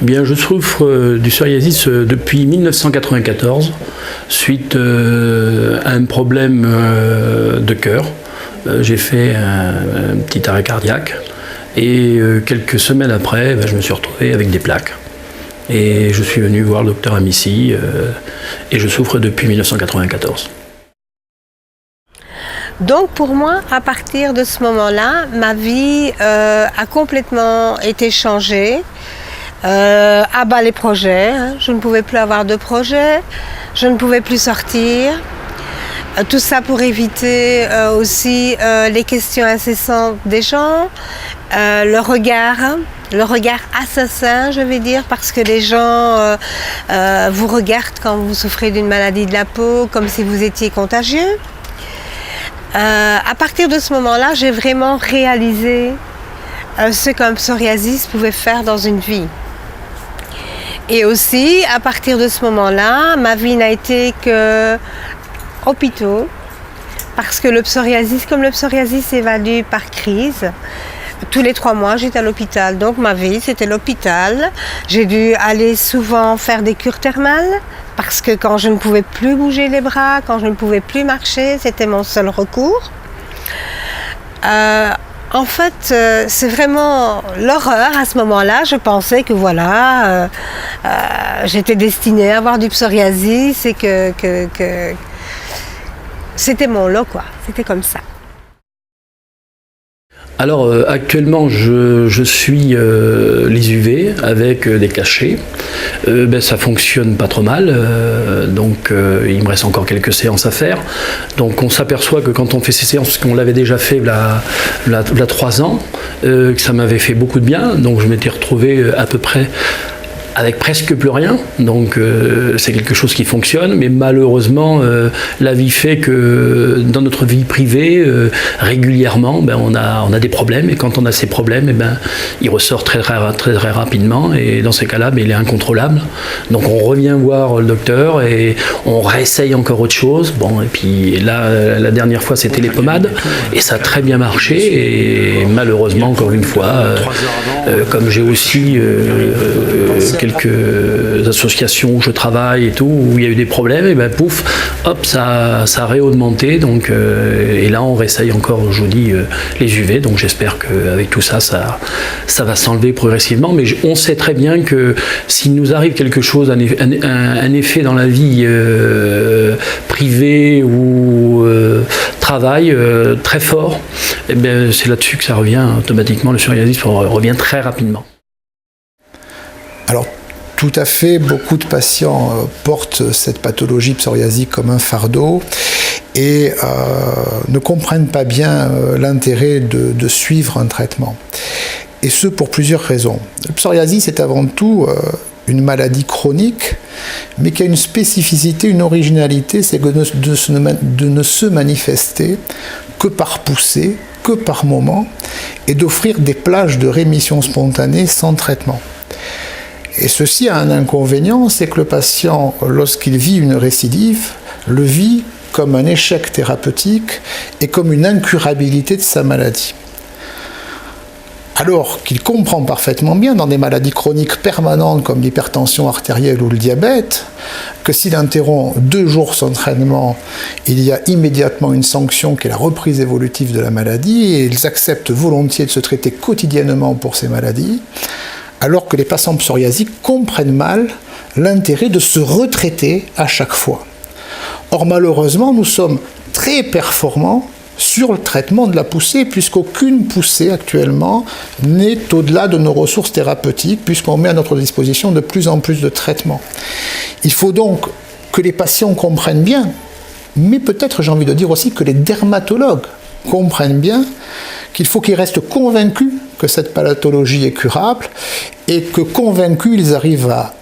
Eh bien, je souffre du psoriasis depuis 1994, suite à un problème de cœur. J'ai fait un petit arrêt cardiaque et quelques semaines après, je me suis retrouvé avec des plaques. Et je suis venu voir le docteur Amici et je souffre depuis 1994. Donc pour moi, à partir de ce moment-là, ma vie a complètement été changée. À bas les projets, hein. Je ne pouvais plus avoir de projets, je ne pouvais plus sortir. Tout ça pour éviter aussi les questions incessantes des gens, le regard assassin, je vais dire, parce que les gens vous regardent quand vous souffrez d'une maladie de la peau, comme si vous étiez contagieux. À partir de ce moment-là, j'ai vraiment réalisé ce qu'un psoriasis pouvait faire dans une vie. Et aussi, à partir de ce moment-là, ma vie n'a été que hôpitaux, parce que le psoriasis s'évalue par crise. Tous les 3 mois, j'étais à l'hôpital, donc ma vie, c'était l'hôpital. J'ai dû aller souvent faire des cures thermales, parce que quand je ne pouvais plus bouger les bras, quand je ne pouvais plus marcher, c'était mon seul recours. En fait, c'est vraiment l'horreur à ce moment-là. Je pensais que voilà, j'étais destinée à avoir du psoriasis et que c'était mon lot, quoi. C'était comme ça. Alors actuellement je suis les UV avec des cachets. Ça fonctionne pas trop mal, donc il me reste encore quelques séances à faire. Donc on s'aperçoit que quand on fait ces séances, parce qu'on l'avait déjà fait il y a 3 ans, que ça m'avait fait beaucoup de bien, donc je m'étais retrouvé à peu près avec presque plus rien, donc c'est quelque chose qui fonctionne, mais malheureusement la vie fait que dans notre vie privée, régulièrement, on a des problèmes, et quand on a ces problèmes, il ressort très rapidement, et dans ces cas-là, il est incontrôlable. Donc on revient voir le docteur et on réessaye encore autre chose. Bon, et puis là, la dernière fois, c'était les pommades, et ça a très bien marché, et malheureusement, encore une fois, comme j'ai aussi quelques associations où je travaille et tout, où il y a eu des problèmes, et pouf, hop, ça a réaugmenté, donc, et là on réessaye encore, je vous dis, les UV, donc j'espère qu'avec tout ça, ça va s'enlever progressivement, mais on sait très bien que s'il nous arrive quelque chose, un effet dans la vie privée ou travail très fort, c'est là-dessus que ça revient automatiquement, le psoriasis revient très rapidement. Alors, tout à fait, beaucoup de patients portent cette pathologie psoriasique comme un fardeau et ne comprennent pas bien l'intérêt de suivre un traitement. Et ce, pour plusieurs raisons. Le psoriasis est avant tout une maladie chronique, mais qui a une spécificité, une originalité, c'est de ne se manifester que par poussée, que par moment, et d'offrir des plages de rémission spontanée sans traitement. Et ceci a un inconvénient, c'est que le patient, lorsqu'il vit une récidive, le vit comme un échec thérapeutique et comme une incurabilité de sa maladie. Alors qu'il comprend parfaitement bien, dans des maladies chroniques permanentes comme l'hypertension artérielle ou le diabète, que s'il interrompt 2 jours son traitement, il y a immédiatement une sanction qui est la reprise évolutive de la maladie, et ils acceptent volontiers de se traiter quotidiennement pour ces maladies, alors que les patients psoriasiques comprennent mal l'intérêt de se retraiter à chaque fois. Or, malheureusement, nous sommes très performants sur le traitement de la poussée, puisqu'aucune poussée actuellement n'est au-delà de nos ressources thérapeutiques, puisqu'on met à notre disposition de plus en plus de traitements. Il faut donc que les patients comprennent bien, mais peut-être j'ai envie de dire aussi que les dermatologues comprennent bien qu'il faut qu'ils restent convaincus que cette pathologie est curable, et que convaincus, ils arrivent à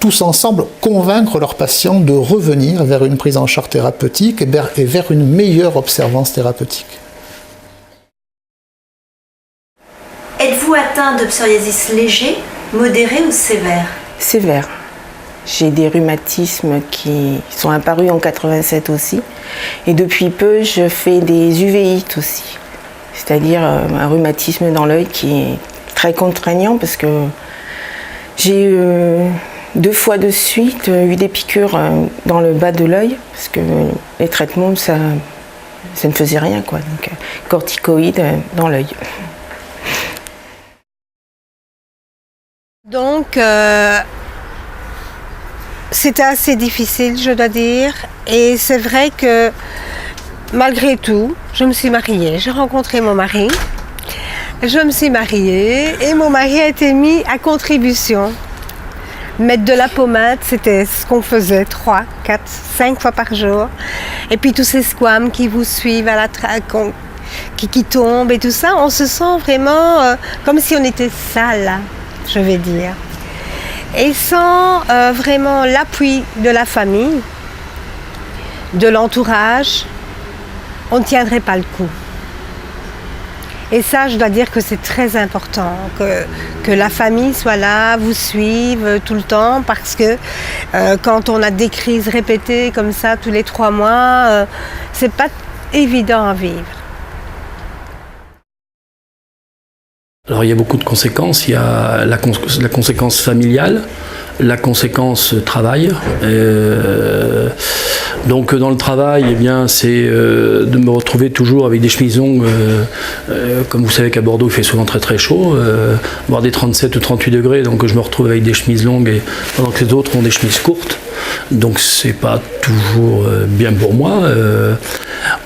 tous ensemble convaincre leurs patients de revenir vers une prise en charge thérapeutique et vers une meilleure observance thérapeutique. Êtes-vous atteint de psoriasis léger, modéré ou sévère? Sévère. J'ai des rhumatismes qui sont apparus en 87 aussi. Et depuis peu, je fais des uvéites aussi. C'est-à-dire un rhumatisme dans l'œil qui est très contraignant parce que J'ai eu 2 fois de suite eu des piqûres dans le bas de l'œil, parce que les traitements, ça ne faisait rien, quoi. Donc, corticoïdes dans l'œil. Donc, c'était assez difficile, je dois dire. Et c'est vrai que, malgré tout, je me suis mariée. J'ai rencontré mon mari. Je me suis mariée et mon mari a été mis à contribution. Mettre de la pommade, c'était ce qu'on faisait 3, 4, 5 fois par jour. Et puis tous ces squames qui vous suivent à la qui tombent et tout ça, on se sent vraiment comme si on était sale, je vais dire. Et sans vraiment l'appui de la famille, de l'entourage, on ne tiendrait pas le coup. Et ça, je dois dire que c'est très important, que la famille soit là, vous suive tout le temps, parce que quand on a des crises répétées comme ça tous les 3 mois, c'est pas évident à vivre. Alors il y a beaucoup de conséquences. Il y a la conséquence familiale, la conséquence travail. Donc dans le travail, eh bien, c'est de me retrouver toujours avec des chemises longues, comme vous savez qu'à Bordeaux il fait souvent très très chaud, voire des 37 ou 38 degrés, donc je me retrouve avec des chemises longues et, pendant que les autres ont des chemises courtes. Donc c'est pas toujours bien pour moi.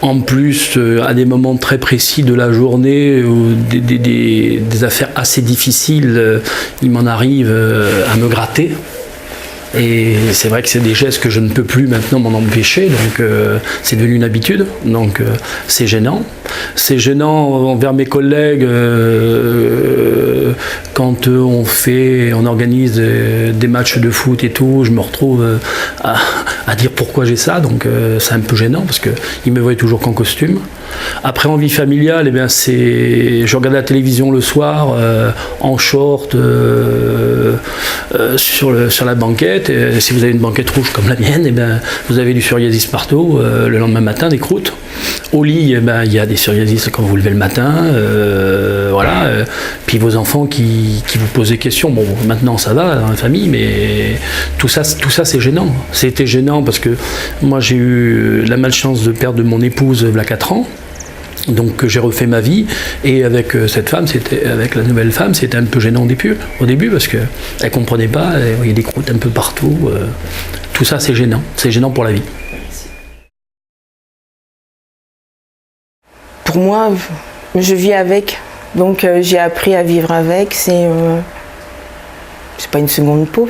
En plus, à des moments très précis de la journée, des affaires assez difficiles, il m'en arrive à me gratter. Et c'est vrai que c'est des gestes que je ne peux plus maintenant m'en empêcher, donc c'est devenu une habitude, donc c'est gênant. C'est gênant envers mes collègues quand on organise des matchs de foot et tout, je me retrouve à dire pourquoi j'ai ça, donc c'est un peu gênant parce qu'ils me voient toujours qu'en costume. Après, en vie familiale, eh bien, je regarde la télévision le soir en short sur la banquette. Et si vous avez une banquette rouge comme la mienne, eh bien, vous avez du psoriasis partout. Le lendemain matin, des croûtes. Au lit, eh bien, il y a des psoriasis quand vous levez le matin. Voilà. Puis vos enfants qui vous posent des questions. Bon, maintenant ça va dans la famille, mais tout ça c'est gênant. C'était gênant parce que moi j'ai eu la malchance de perdre mon épouse il y a 4 ans. Donc j'ai refait ma vie et avec cette femme, avec la nouvelle femme, c'était un peu gênant au début parce qu'elle ne comprenait pas, il y a des croûtes un peu partout. Tout ça c'est gênant pour la vie. Pour moi, je vis avec, donc j'ai appris à vivre avec. C'est pas une seconde peau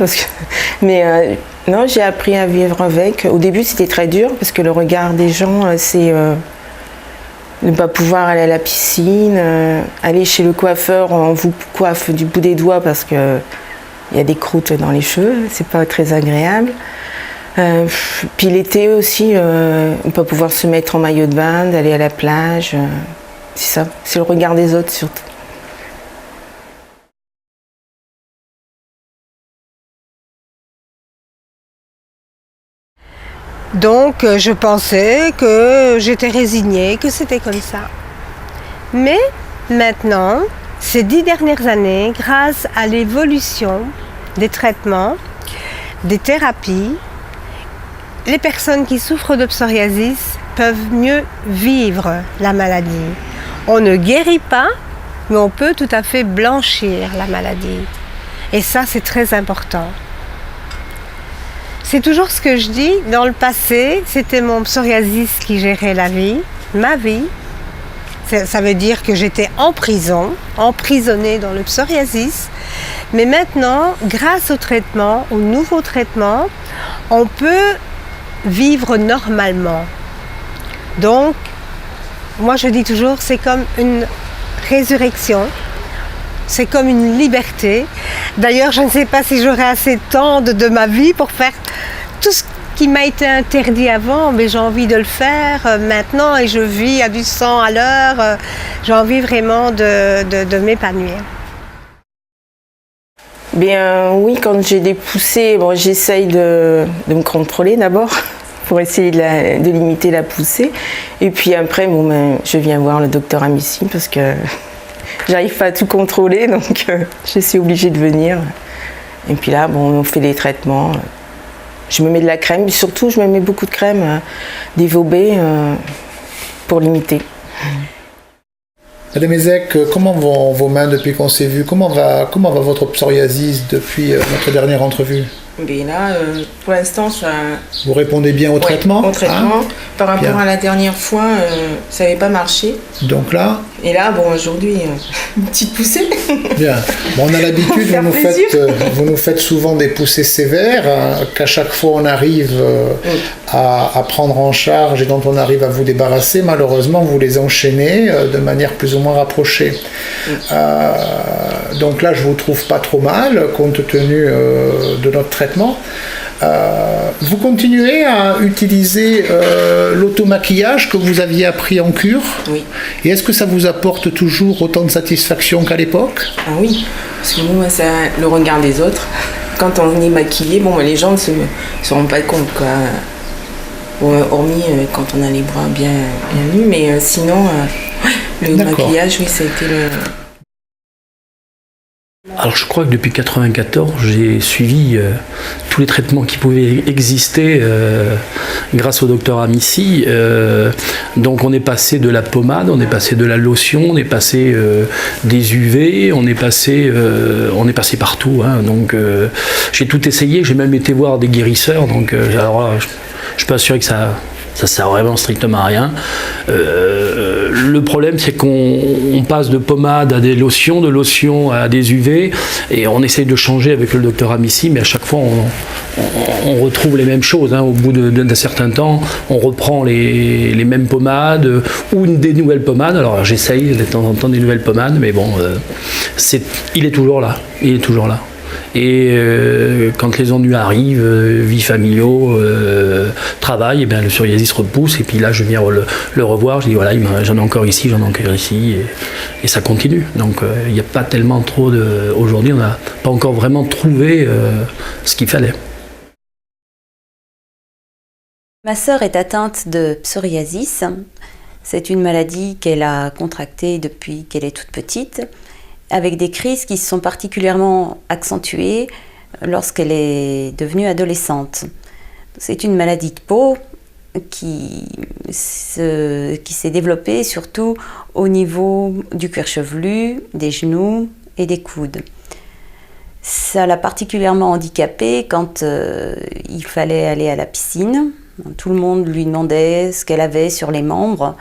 mais non, j'ai appris à vivre avec. Au début c'était très dur parce que le regard des gens, c'est ne pas pouvoir aller à la piscine, aller chez le coiffeur, on vous coiffe du bout des doigts parce que il y a des croûtes dans les cheveux, c'est pas très agréable. Puis l'été aussi, ne pas pouvoir se mettre en maillot de bain, d'aller à la plage, c'est ça, c'est le regard des autres surtout. Donc je pensais que j'étais résignée, que c'était comme ça. Mais maintenant, ces 10 dernières années, grâce à l'évolution des traitements, des thérapies, les personnes qui souffrent de psoriasis peuvent mieux vivre la maladie. On ne guérit pas, mais on peut tout à fait blanchir la maladie. Et ça, c'est très important. C'est toujours ce que je dis, dans le passé, c'était mon psoriasis qui gérait la vie, ma vie. Ça veut dire que j'étais en prison, emprisonnée dans le psoriasis. Mais maintenant, grâce au traitement, au nouveau traitement, on peut vivre normalement. Donc, moi je dis toujours, c'est comme une résurrection. C'est comme une liberté. D'ailleurs, je ne sais pas si j'aurai assez de temps de ma vie pour faire tout ce qui m'a été interdit avant, mais j'ai envie de le faire maintenant et je vis à du 100 à l'heure. J'ai envie vraiment de m'épanouir. Bien oui, quand j'ai des poussées, bon, j'essaye de me contrôler d'abord pour essayer de limiter la poussée. Et puis après, je viens voir le docteur Amici parce que j'arrive pas à tout contrôler, donc je suis obligée de venir. Et puis là, bon, on fait des traitements. Je me mets de la crème, surtout je me mets beaucoup de crème d'Ivobé pour limiter. Madame Ezek, comment vont vos mains depuis qu'on s'est vu? Comment va votre psoriasis depuis notre dernière entrevue? Mais là, pour l'instant, ça... Vous répondez bien au traitement? Au traitement. Hein? Par rapport Bien. à la dernière fois, ça n'avait pas marché. Donc là? Et là, bon, aujourd'hui, une petite poussée. Bien. Bon, on a l'habitude, Faire plaisir. vous nous faites souvent des poussées sévères, qu'à chaque fois on arrive à prendre en charge et dont on arrive à vous débarrasser. Malheureusement, vous les enchaînez de manière plus ou moins rapprochée. Donc là, je vous trouve pas trop mal, compte tenu de notre traitement. Vous continuez à utiliser l'automaquillage que vous aviez appris en cure? Oui. Et est-ce que ça vous apporte toujours autant de satisfaction qu'à l'époque? Ah oui, parce que moi, c'est le regard des autres. Quand on est maquillé, bon, les gens ne se rendent pas compte, quoi. Bon, hormis quand on a les bras bien nus, mais sinon, le maquillage, oui, ça a été le... Alors je crois que depuis 1994, j'ai suivi tous les traitements qui pouvaient exister grâce au docteur Amici. Donc on est passé de la pommade, on est passé de la lotion, on est passé des UV, on est passé partout. Hein. Donc j'ai tout essayé, j'ai même été voir des guérisseurs. Donc alors je peux assurer que ça sert vraiment strictement à rien. Le problème, c'est qu'on passe de pommade à des lotions, de lotions à des UV, et on essaye de changer avec le docteur Amici, mais à chaque fois, on retrouve les mêmes choses. Hein. Au bout d'un certain temps, on reprend les mêmes pommades ou des nouvelles pommades. Alors j'essaye de temps en temps des nouvelles pommades, mais bon, il est toujours là. Il est toujours là. Et quand les ennuis arrivent, vie familiaux, travail, et bien le psoriasis repousse. Et puis là, je viens le revoir. Je dis voilà, j'en ai encore ici, j'en ai encore ici, et ça continue. Donc il n'y a pas tellement trop de. Aujourd'hui, on n'a pas encore vraiment trouvé ce qu'il fallait. Ma sœur est atteinte de psoriasis. C'est une maladie qu'elle a contractée depuis qu'elle est toute petite, avec des crises qui se sont particulièrement accentuées lorsqu'elle est devenue adolescente. C'est une maladie de peau qui s'est développée surtout au niveau du cuir chevelu, des genoux et des coudes. Ça l'a particulièrement handicapée quand il fallait aller à la piscine. Tout le monde lui demandait ce qu'elle avait sur les membres.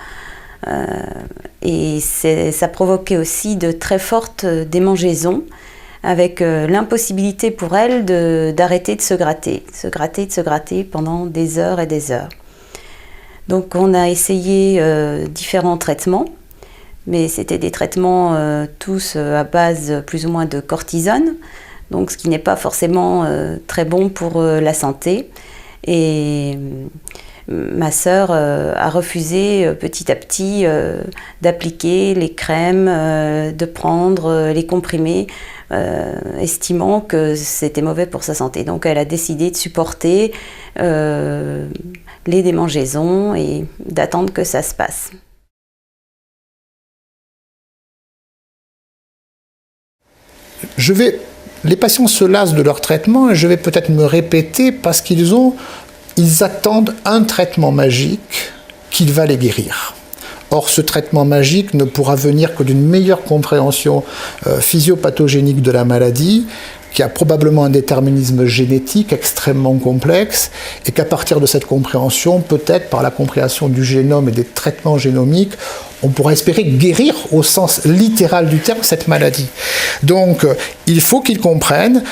Et ça provoquait aussi de très fortes démangeaisons, avec l'impossibilité pour elle d'arrêter de se gratter pendant des heures et des heures. Donc on a essayé différents traitements, mais c'était des traitements tous à base plus ou moins de cortisone, donc ce qui n'est pas forcément très bon pour la santé. Et ma sœur a refusé petit à petit d'appliquer les crèmes, de prendre les comprimés, estimant que c'était mauvais pour sa santé. Donc elle a décidé de supporter les démangeaisons et d'attendre que ça se passe. Les patients se lassent de leur traitement et je vais peut-être me répéter parce ils attendent un traitement magique qui va les guérir. Or, ce traitement magique ne pourra venir que d'une meilleure compréhension physiopathogénique de la maladie, qui a probablement un déterminisme génétique extrêmement complexe, et qu'à partir de cette compréhension, peut-être par la compréhension du génome et des traitements génomiques, on pourra espérer guérir au sens littéral du terme cette maladie. Donc, il faut qu'ils comprennent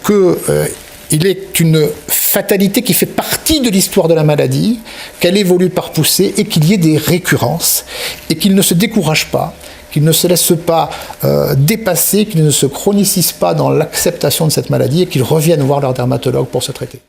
qu'il est une fatalité qui fait partie de l'histoire de la maladie, qu'elle évolue par poussée et qu'il y ait des récurrences, et qu'ils ne se découragent pas, qu'ils ne se laissent pas dépasser, qu'ils ne se chronicisent pas dans l'acceptation de cette maladie et qu'ils reviennent voir leur dermatologue pour se traiter.